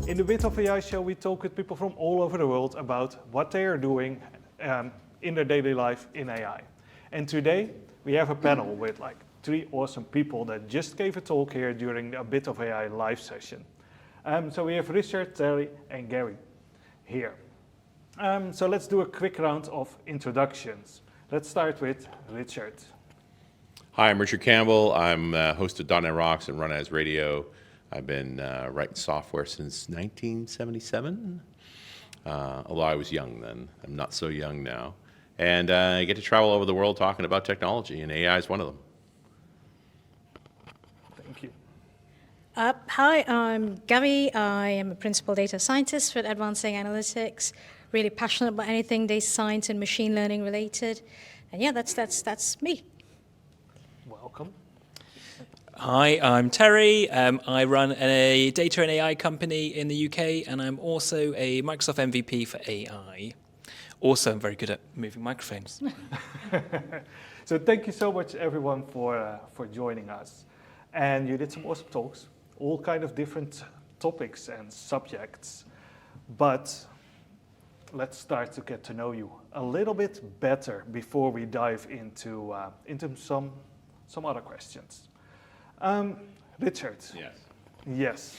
In the Bit of AI show, we talk with people from all over the world about what they are doing in their daily life in AI. And today, we have a panel with like 3 awesome people that just gave a talk here during a Bit of AI live session. So we have Richard, Terry, and Gary here. So let's do a quick round of introductions. Let's start with Richard. Hi, I'm Richard Campbell. I'm host of .NET Rocks and Run As Radio. I've been writing software since 1977, although I was young then. I'm not so young now. And I get to travel over the world talking about technology, and AI is one of them. Thank you. Hi, I'm Gabby. I am a principal data scientist at Advancing Analytics. Really passionate about anything data science and machine learning related. And yeah, that's me. Welcome. Hi, I'm Terry. I run a data and AI company in the UK, and I'm also a Microsoft MVP for AI. Also, I'm very good at moving microphones. So thank you so much, everyone, for joining us. And you did some awesome talks, all kind of different topics and subjects. But let's start to get to know you a little bit better before we dive into some other questions. Richard. Yes. Yes.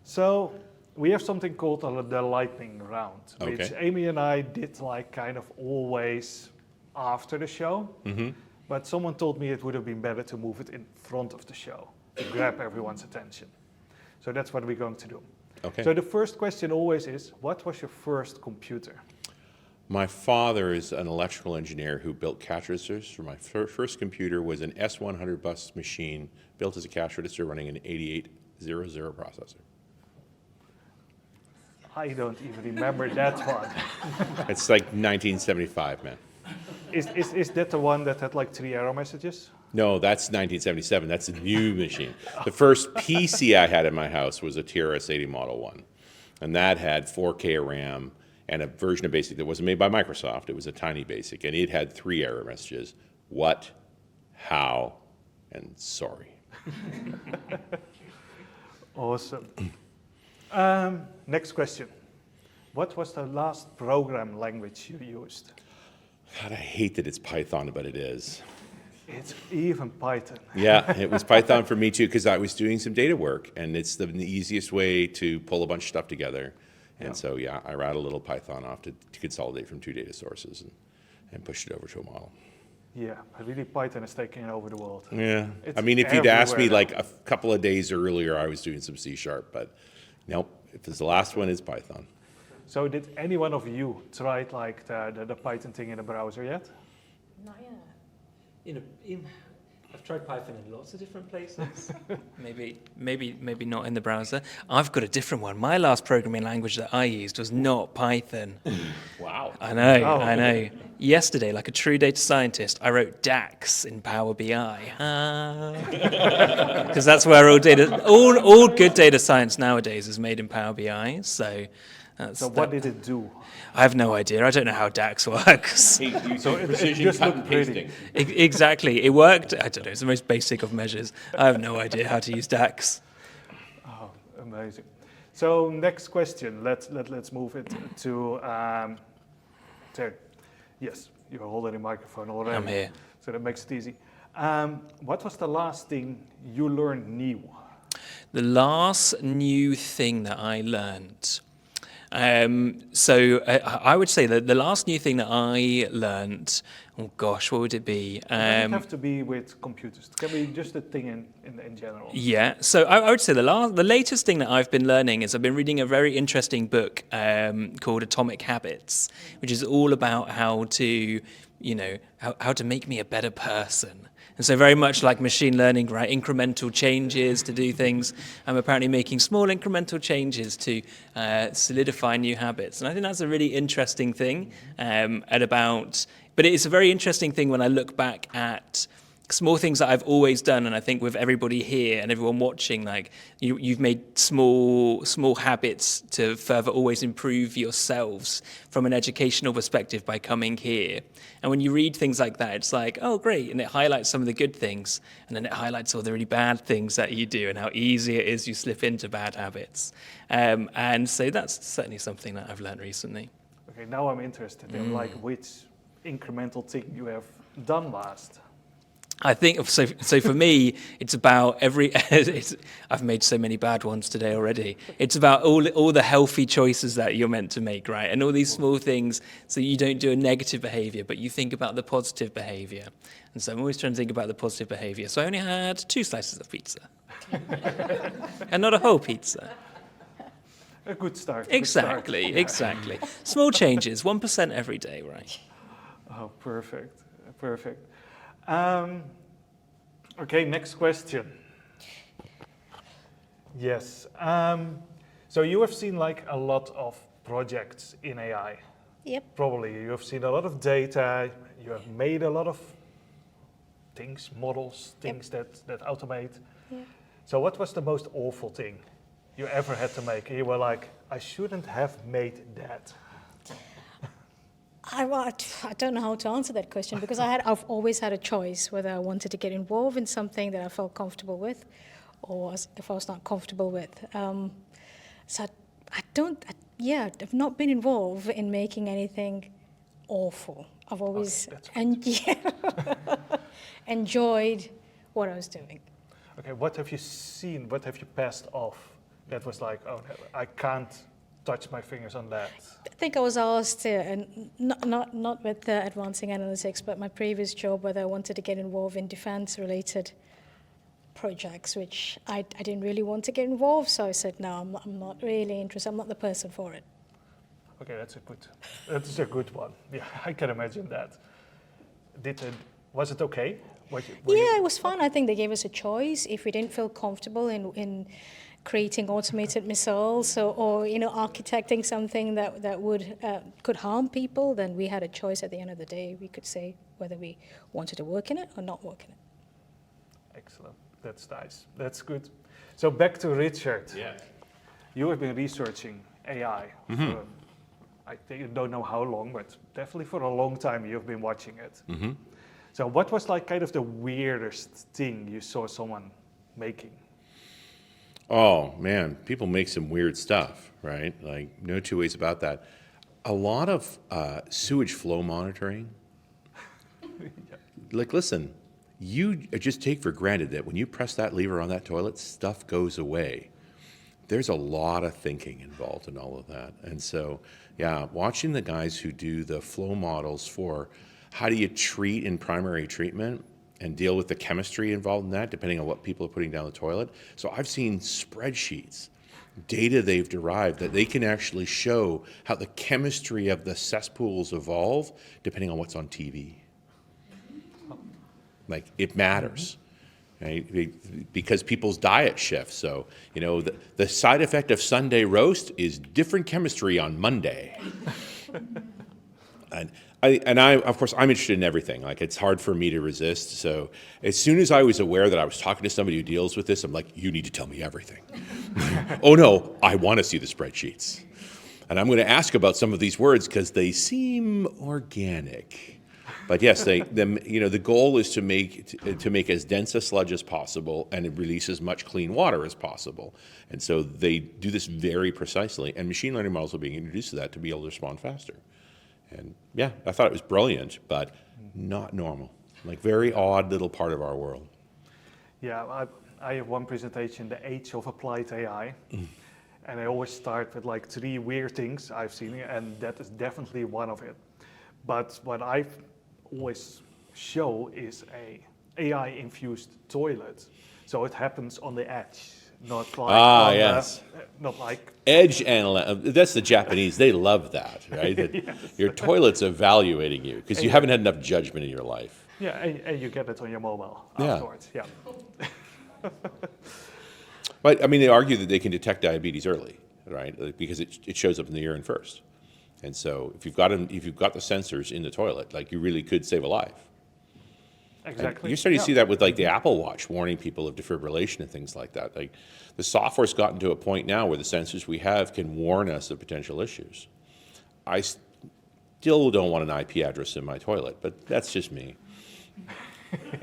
So we have something called the lightning round, which Amy and I did like kind of always after the show. Mm-hmm. But someone told me it would have been better to move it in front of the show to grab everyone's attention. So that's what we're going to do. Okay. So the first question always is, what was your first computer? My father is an electrical engineer who built cash registers. For my first computer was an S100 bus machine built as a cash register running an 8800 processor. I don't even remember that one. It's like 1975, man. Is that the one that had like 3 error messages? No, that's 1977. That's a new machine. The first PC I had in my house was a TRS-80 Model 1. And that had 4K RAM and a version of BASIC that wasn't made by Microsoft. It was a tiny BASIC. And it had 3 error messages. What, how, and sorry. Awesome. Next question. What was the last program language you used? God, I hate that it's Python, but it is. It's even Python. Yeah, it was Python for me too, because I was doing some data work, and it's the easiest way to pull a bunch of stuff together. And so, yeah, I wrote a little Python off to consolidate from 2 data sources and push it over to a model. Yeah, really Python is taking over the world. Yeah, It's I mean, if you'd asked me everywhere like a couple of days earlier, I was doing some C#, but nope, if it's the last one, it's Python. So did any one of you try like the Python thing in the browser yet? Not yet. I've tried Python in lots of different places. maybe not in the browser. I've got a different one. My last programming language that I used was not Python. Wow. I know. Yesterday, like a true data scientist, I wrote DAX in Power BI. Because that's where all good data science nowadays is made in Power BI. So what did it do? I have no idea. I don't know how DAX works. So it just looked pretty. Exactly. It worked. I don't know. It's the most basic of measures. I have no idea how to use DAX. Oh, amazing. So next question. Let's move it to Terry. Yes, you're holding a microphone already. I'm here. So that makes it easy. What was the last thing you learned new? The last new thing that I learned. I would say that the last new thing that I learned, oh gosh, what would it be? It doesn't have to be with computers. It can be just a thing in general. Yeah, so I would say the latest thing that I've been learning is I've been reading a very interesting book called Atomic Habits, which is all about how to, how to make me a better person. And so very much like machine learning, right, incremental changes to do things. I'm apparently making small incremental changes to solidify new habits. And I think that's a really interesting thing but it's a very interesting thing when I look back at small things that I've always done, and I think with everybody here and everyone watching, like you've made small habits to further always improve yourselves from an educational perspective by coming here. And when you read things like that, it's like, oh, great, and it highlights some of the good things, and then it highlights all the really bad things that you do and how easy it is you slip into bad habits. And so that's certainly something that I've learned recently. Okay, now I'm interested in like which incremental thing you have done last. I think so. So for me, it's about I've made so many bad ones today already. It's about all the healthy choices that you're meant to make, right? And all these small things, so you don't do a negative behavior, but you think about the positive behavior. And so I'm always trying to think about the positive behavior. So I only had 2 slices of pizza, and not a whole pizza. A good start. Exactly. Small changes, 1% every day, right? Oh, perfect. Okay, next question. Yes. So you have seen like a lot of projects in AI. Yep. Probably you have seen a lot of data. You have made a lot of things, models, things that automate. Yeah. So what was the most awful thing you ever had to make? You were like, I shouldn't have made that. I don't know how to answer that question because I've always had a choice whether I wanted to get involved in something that I felt comfortable with, or if I was not comfortable with. So I've not been involved in making anything awful. I've always enjoyed what I was doing. Okay, what have you seen? What have you passed off? That was like, oh, I can't touch my fingers on that. I think I was asked, and not with advancing analytics, but my previous job, whether I wanted to get involved in defense-related projects, which I didn't really want to get involved. So I said, no, I'm not really interested. I'm not the person for it. Okay, that's a good one. Yeah, I can imagine that. Was it okay? It was fun. I think they gave us a choice. If we didn't feel comfortable in creating automated missiles or architecting something that could harm people, then we had a choice at the end of the day. We could say whether we wanted to work in it or not work in it. Excellent. That's nice. That's good. So back to Richard. Yeah. You have been researching AI for, I don't know how long, but definitely for a long time you've been watching it. Mm-hmm. So what was like kind of the weirdest thing you saw someone making? Oh man, people make some weird stuff, right? Like no two ways about that. A lot of sewage flow monitoring. Like, listen, you just take for granted that when you press that lever on that toilet, stuff goes away. There's a lot of thinking involved in all of that. And so, yeah, watching the guys who do the flow models for how do you treat in primary treatment and deal with the chemistry involved in that, depending on what people are putting down the toilet. So I've seen spreadsheets, data they've derived that they can actually show how the chemistry of the cesspools evolve depending on what's on TV. Like, it matters, right? Because people's diet shifts. So, the side effect of Sunday roast is different chemistry on Monday. And I, of course, I'm interested in everything. Like, it's hard for me to resist. So as soon as I was aware that I was talking to somebody who deals with this, I'm like, you need to tell me everything. Oh no, I want to see the spreadsheets. And I'm going to ask about some of these words because they seem organic. But yes, the goal is to make as dense a sludge as possible and release as much clean water as possible. And so they do this very precisely. And machine learning models are being introduced to that to be able to respond faster. And yeah, I thought it was brilliant, but not normal. Like, very odd little part of our world. Yeah, I have one presentation, The Age of Applied AI. And I always start with like 3 weird things I've seen, and that is definitely one of it. But what I always show is a AI-infused toilet. So it happens on the edge, not like not like edge analytics. That's the Japanese. They love that, right? That yes. Your toilet's evaluating you because you haven't had enough judgment in your life. Yeah, and you get it on your mobile afterwards. Yeah. But I mean, they argue that they can detect diabetes early, right? Because it shows up in the urine first. And so if you've got the sensors in the toilet, like, you really could save a life. Exactly. You're starting to Yeah. see that with like the Apple Watch warning people of defibrillation and things like that. Like the software's gotten to a point now where the sensors we have can warn us of potential issues. I still don't want an IP address in my toilet, but that's just me.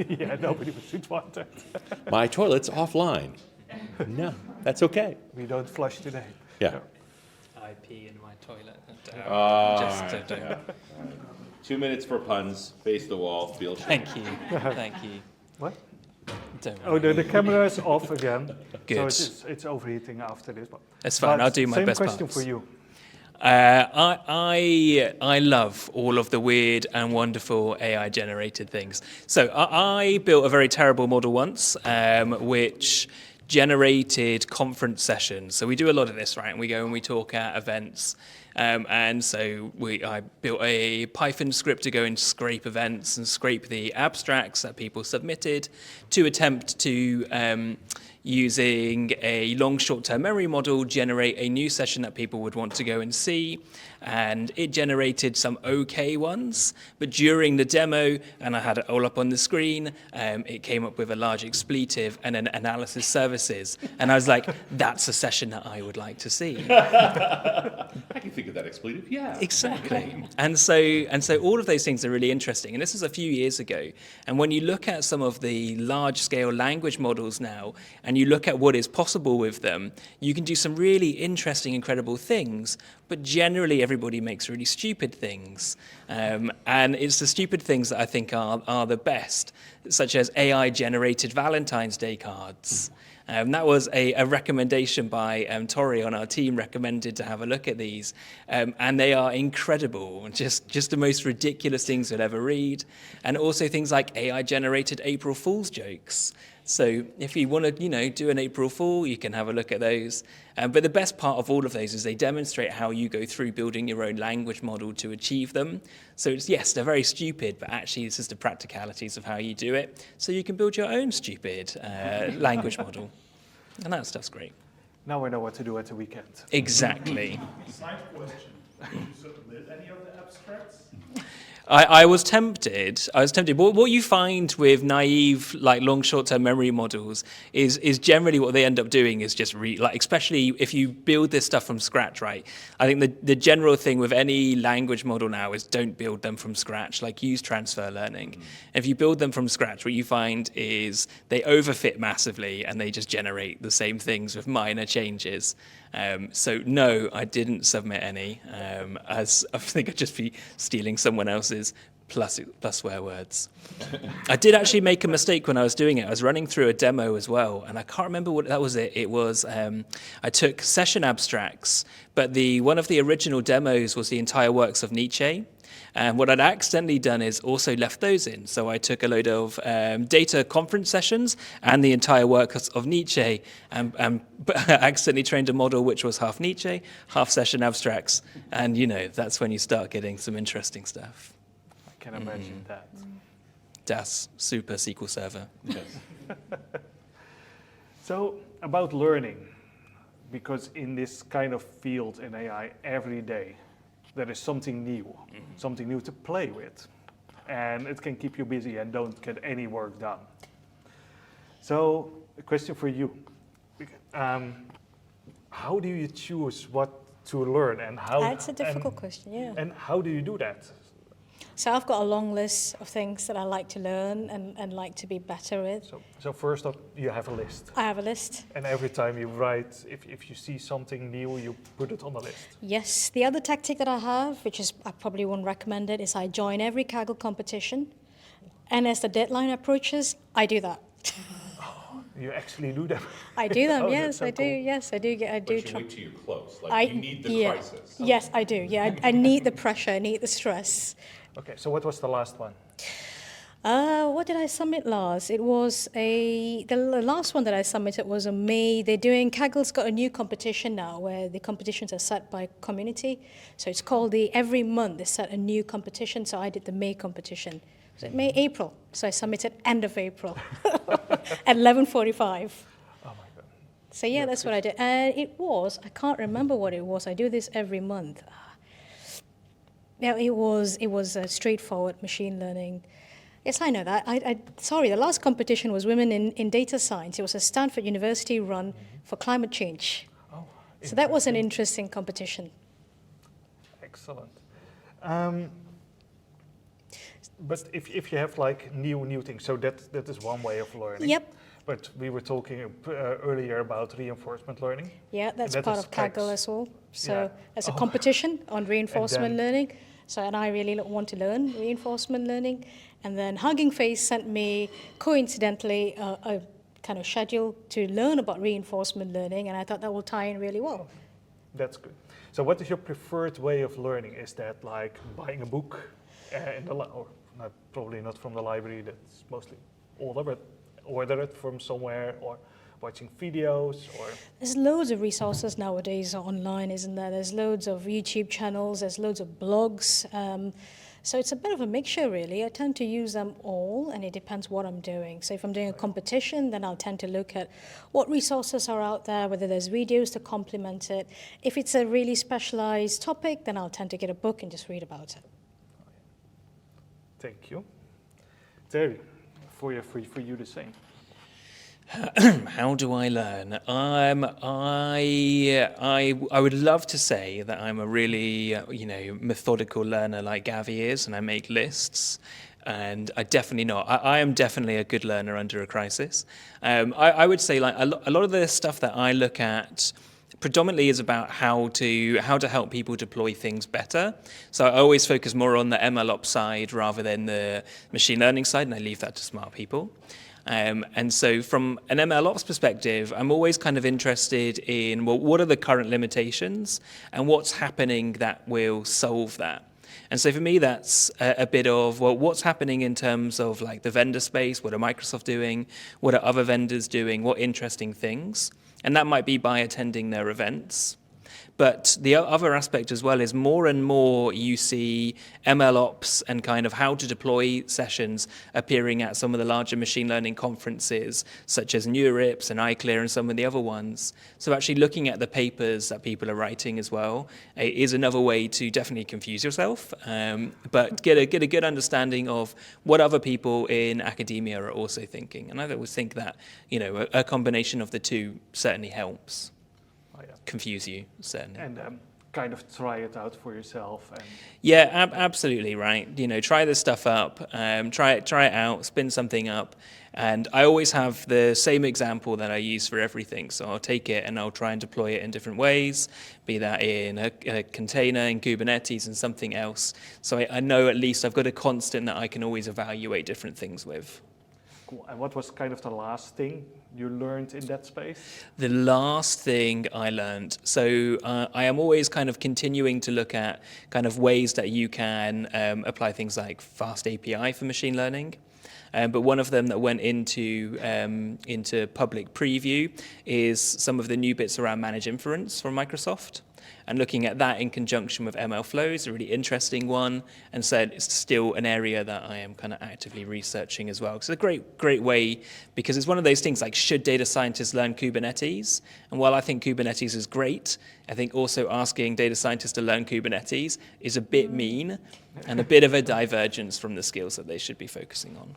Yeah, nobody should want that. My toilet's offline. No, that's okay. We don't flush today. Yeah. I pee in my toilet. Just don't. 2 minutes for puns. Face the wall. Feel shame. Thank you. Thank you. What? Don't Oh, the camera is off again. Good. So it's overheating after this one. That's fine. But I'll do my same best question parts. for you. I love all of the weird and wonderful AI generated things. So I built a very terrible model once, which generated conference sessions. So we do a lot of this, right? And we go and we talk at events. And so I built a Python script to go and scrape events and scrape the abstracts that people submitted to attempt to, using a long short-term memory model, generate a new session that people would want to go and see. And it generated some okay ones, but during the demo, and I had it all up on the screen, it came up with a large expletive and an analysis services. And I was like, that's a session that I would like to see. I can think of that expletive. Yeah. Exactly. And so all of those things are really interesting. And this is a few years ago. And when you look at some of the large-scale language models now, and you look at what is possible with them, you can do some really interesting, incredible things. But generally, everybody makes really stupid things. And it's the stupid things that I think are the best, such as AI-generated Valentine's Day cards. That was a recommendation by Tori on our team, recommended to have a look at these. And they are incredible, just the most ridiculous things you'll ever read. And also things like AI-generated April Fool's jokes. So if you want to, do an April Fool, you can have a look at those. But the best part of all of those is they demonstrate how you go through building your own language model to achieve them. So it's, yes, they're very stupid, but actually this is the practicalities of how you do it. So you can build your own stupid language model. And that stuff's great. Now I know what to do at the weekend. Exactly. Side question. Did you submit any of the abstracts? I was tempted. What you find with naive, like long short-term memory models is generally what they end up doing is just especially if you build this stuff from scratch, right? I think the general thing with any language model now is don't build them from scratch, like use transfer learning. If you build them from scratch, what you find is they overfit massively and they just generate the same things with minor changes. So no, I didn't submit any, as I think I'd just be stealing someone else's plus swear words. I did actually make a mistake when I was doing it. I was running through a demo as well, and I can't remember what that was. It was I took session abstracts, but one of the original demos was the entire works of Nietzsche. And what I'd accidentally done is also left those in. So I took a load of data conference sessions and the entire work of Nietzsche and accidentally trained a model which was half Nietzsche, half session abstracts. And, that's when you start getting some interesting stuff. I can imagine that. Das super SQL Server. Yes. So about learning, because in this kind of field in AI, every day there is something new to play with. And it can keep you busy and don't get any work done. So a question for you. How do you choose what to learn and how? That's a difficult question, yeah. And how do you do that? So I've got a long list of things that I like to learn and like to be better with. So first up, you have a list. I have a list. And every time you write, if you see something new, you put it on the list. Yes. The other tactic that I have, which is I probably wouldn't recommend it, is I join every Kaggle competition. And as the deadline approaches, I do that. You actually do them. I do them, Oh, yes, that's so I do, cool. yes, I do. I do But you try. wait till you're close. Like you need the crisis. Yes, I do. Yeah, I need the pressure. I need the stress. Okay, so what was the last one? What did I submit last? It was the last one that I submitted was in May. Kaggle's got a new competition now where the competitions are set by community. So it's called every month they set a new competition. So I did the May competition. Was it May, April? So I submitted end of April at 11:45. Oh my God. So yeah, that's what I did. And I can't remember what it was. I do this every month. Yeah, it was a straightforward machine learning. Yes, I know that. Sorry, the last competition was Women in Data Science. It was a Stanford University run for climate change. Oh, So that was an interesting. interesting competition. Excellent. But if you have like new things, so that is one way of learning. Yep. But we were talking earlier about reinforcement learning. Yeah, that's that part is of Kaggle Kags. as well. So Yeah. there's a Oh. competition on reinforcement then- learning. So, and I really want to learn reinforcement learning. And then Hugging Face sent me, coincidentally, a kind of schedule to learn about reinforcement learning, and I thought that will tie in really well. That's good. So what is your preferred way of learning? Is that like buying a book in the or not, probably not from the library, that's mostly older, but order it from somewhere, or watching videos, or There's loads of resources nowadays online, isn't there? There's loads of YouTube channels, there's loads of blogs. So it's a bit of a mixture, really. I tend to use them all, and it depends what I'm doing. So if I'm doing a competition, then I'll tend to look at what resources are out there, whether there's videos to complement it. If it's a really specialized topic, then I'll tend to get a book and just read about it. thank you. Terry, for you the same. How do I learn? I would love to say that I'm a really methodical learner like Gavi is, and I make lists. And I definitely not. I am definitely a good learner under a crisis. I would say like a lot of the stuff that I look at predominantly is about how to help people deploy things better. So I always focus more on the MLOps side rather than the machine learning side, and I leave that to smart people. And so from an MLOps perspective, I'm always kind of interested in, well, what are the current limitations and what's happening that will solve that? And so for me, that's a bit of, well, what's happening in terms of like the vendor space? What are Microsoft doing? What are other vendors doing? What interesting things? And that might be by attending their events. But the other aspect as well is more and more you see MLOps and kind of how to deploy sessions appearing at some of the larger machine learning conferences, such as NeurIPS and iClear and some of the other ones. So actually looking at the papers that people are writing as well is another way to definitely confuse yourself, but get a good understanding of what other people in academia are also thinking. And I always think that, a combination of the two certainly helps. Oh, yeah. Confuse you, certainly. And kind of try it out for yourself. And Yeah, absolutely right. Try this stuff up, try it out, spin something up. And I always have the same example that I use for everything. So I'll take it and I'll try and deploy it in different ways, be that in a container, in Kubernetes, and something else. So I know at least I've got a constant that I can always evaluate different things with. cool. And what was kind of the last thing you learned in that space? The last thing I learned, so I am always kind of continuing to look at kind of ways that you can apply things like fast API for machine learning. But one of them that went into public preview is some of the new bits around managed inference from Microsoft. And looking at that in conjunction with MLflow is a really interesting one, and said it's still an area that I am kind of actively researching as well. It's a great way, because it's one of those things like, should data scientists learn Kubernetes? And while I think Kubernetes is great, I think also asking data scientists to learn Kubernetes is a bit mean and a bit of a divergence from the skills that they should be focusing on.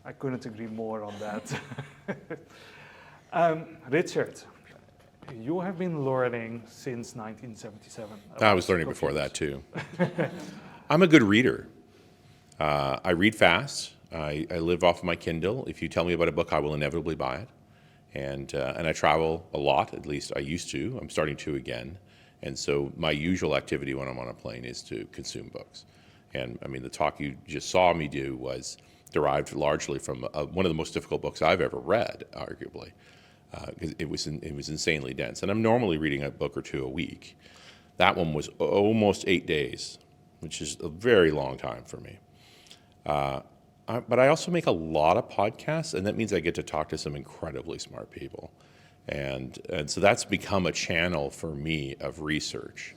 I couldn't agree more on that. Richard, you have been learning since 1977. I was learning before that too. I'm a good reader. I read fast. I live off of my Kindle. If you tell me about a book, I will inevitably buy it. And I travel a lot, at least I used to. I'm starting to again. And so my usual activity when I'm on a plane is to consume books. And I mean, the talk you just saw me do was derived largely from one of the most difficult books I've ever read, arguably. Because it was insanely dense. And I'm normally reading a book or two a week. That one was almost 8 days, which is a very long time for me. But I also make a lot of podcasts, and that means I get to talk to some incredibly smart people. And so that's become a channel for me of research.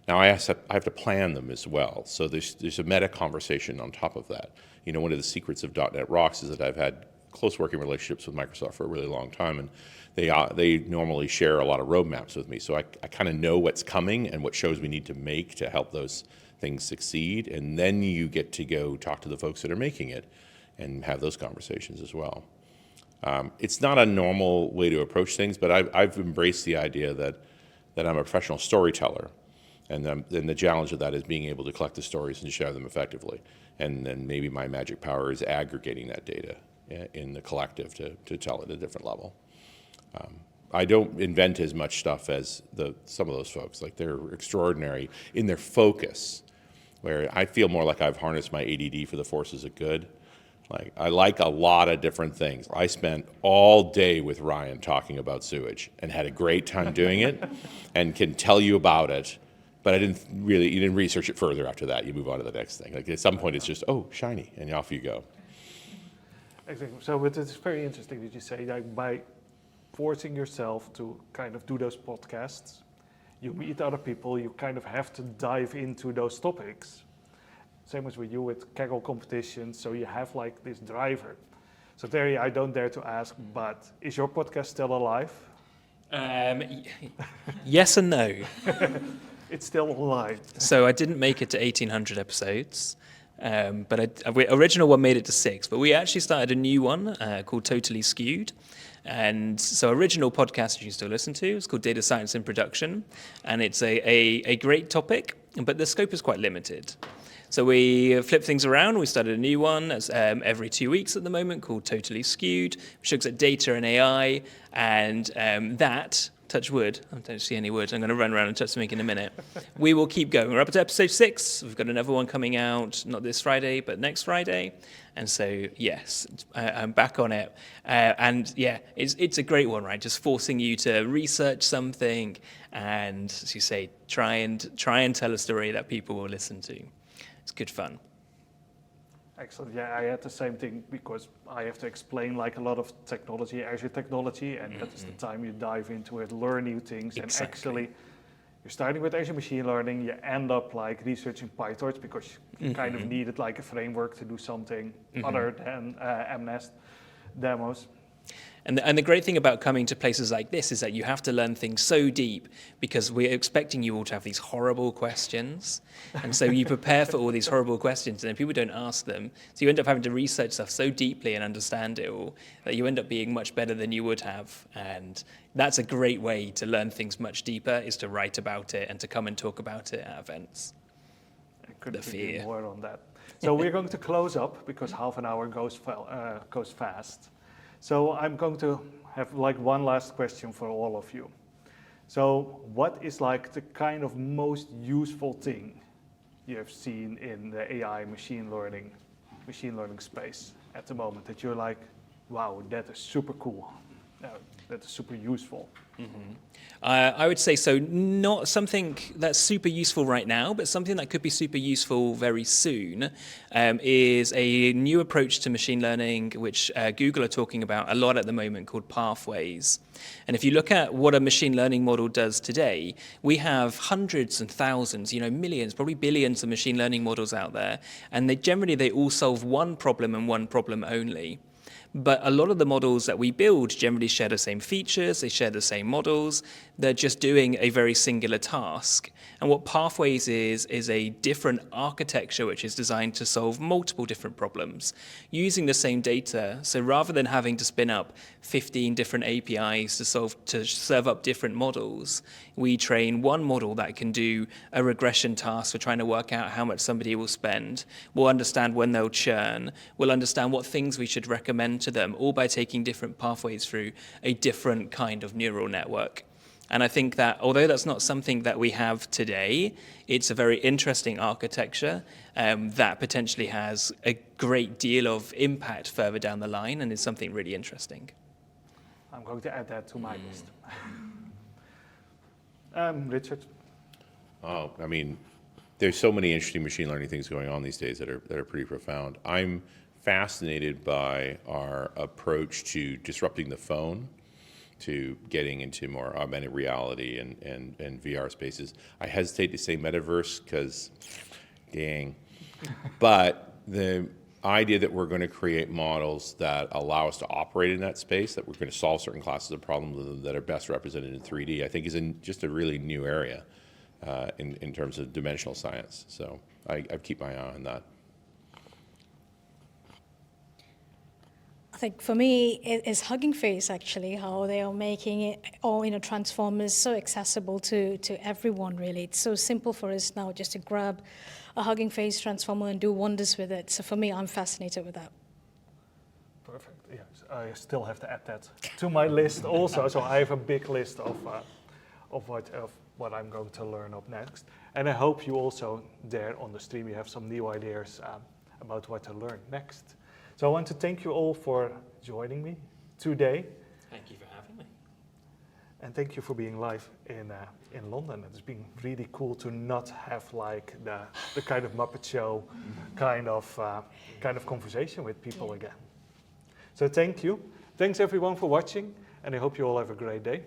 Now I have to plan them as well. So there's a meta conversation on top of that. One of the secrets of .NET Rocks is that I've had close working relationships with Microsoft for a really long time, and they normally share a lot of roadmaps with me. So I kind of know what's coming and what shows we need to make to help those things succeed. And then you get to go talk to the folks that are making it and have those conversations as well. It's not a normal way to approach things, but I've embraced the idea that I'm a professional storyteller, and then the challenge of that is being able to collect the stories and share them effectively. And then maybe my magic power is aggregating that data in the collective to tell at a different level. I don't invent as much stuff as some of those folks. Like, they're extraordinary in their focus, where I feel more like I've harnessed my ADD for the forces of good. Like, I like a lot of different things. I spent all day with Ryan talking about sewage and had a great time doing it and can tell you about it, but you didn't research it further after that. You move on to the next thing. Like, at some point it's just, oh, shiny, and off you go. Exactly. So it's very interesting that you say, like, by forcing yourself to kind of do those podcasts, you meet other people, you kind of have to dive into those topics. Same as with you with Kaggle competitions, so you have like this driver. So Terry, I don't dare to ask, but is your podcast still alive? Yes and no. It's still alive. So I didn't make it to 1,800 episodes, but original one made it to 6. But we actually started a new one called Totally Skewed. And so original podcast you can still listen to, it's called Data Science in Production. And it's a great topic, but the scope is quite limited. So we flip things around. We started a new one that's every 2 weeks at the moment called Totally Skewed, which looks at data and AI. And that, touch wood, I don't see any wood, I'm going to run around and touch something in a minute. We will keep going. We're up to episode 6. We've got another one coming out, not this Friday, but next Friday. And so, yes, I'm back on it. And yeah, it's a great one, right? Just forcing you to research something and, as you say, try and tell a story that people will listen to. It's good fun. Excellent. Yeah, I had the same thing because I have to explain like a lot of technology, Azure technology, and that is the time you dive into it, learn new things, and actually you're starting with Azure Machine Learning, you end up like researching PyTorch because you kind of needed like a framework to do something other than MNest demos. And the great thing about coming to places like this is that you have to learn things so deep because we're expecting you all to have these horrible questions. And so you prepare for all these horrible questions and then people don't ask them. So you end up having to research stuff so deeply and understand it all that you end up being much better than you would have. And that's a great way to learn things much deeper, is to write about it and to come and talk about it at events. I couldn't agree more on that. So we're going to close up because half an hour goes fast. So I'm going to have like one last question for all of you. So what is like the kind of most useful thing you have seen in the AI machine learning space at the moment that you're like, wow, that is super cool, that is super useful? I would say so, not something that's super useful right now, but something that could be super useful very soon is a new approach to machine learning, which Google are talking about a lot at the moment, called pathways. And if you look at what a machine learning model does today, we have hundreds and thousands, millions, probably billions of machine learning models out there, and they all solve one problem and one problem only. But a lot of the models that we build generally share the same features, they share the same models, they're just doing a very singular task. And what Pathways is a different architecture which is designed to solve multiple different problems using the same data. So rather than having to spin up 15 different APIs to serve up different models, we train one model that can do a regression task for trying to work out how much somebody will spend. We'll understand when they'll churn. We'll understand what things we should recommend to them, all by taking different pathways through a different kind of neural network. And I think that although that's not something that we have today, it's a very interesting architecture that potentially has a great deal of impact further down the line and is something really interesting. I'm going to add that to my list. Richard? Oh, I mean, there's so many interesting machine learning things going on these days that are pretty profound. I'm fascinated by our approach to disrupting the phone, to getting into more augmented reality and VR spaces. I hesitate to say metaverse because, dang. But the idea that we're going to create models that allow us to operate in that space, that we're going to solve certain classes of problems that are best represented in 3D, I think is just a really new area in terms of dimensional science. So I keep my eye on that. think for me it is Hugging Face actually, how they are making it all, Transformers so accessible to everyone really. It's so simple for us now just to grab a Hugging Face Transformer and do wonders with it. So for me, I'm fascinated with that. Perfect. Yes, I still have to add that to my list also. So I have a big list of what I'm going to learn up next. And I hope you also there on the stream you have some new ideas about what to learn next. So I want to thank you all for joining me today. Thank you for having me. And thank you for being live in London. It's been really cool to not have like the kind of Muppet Show kind of conversation with people again. So thank you. Thanks everyone for watching, and I hope you all have a great day.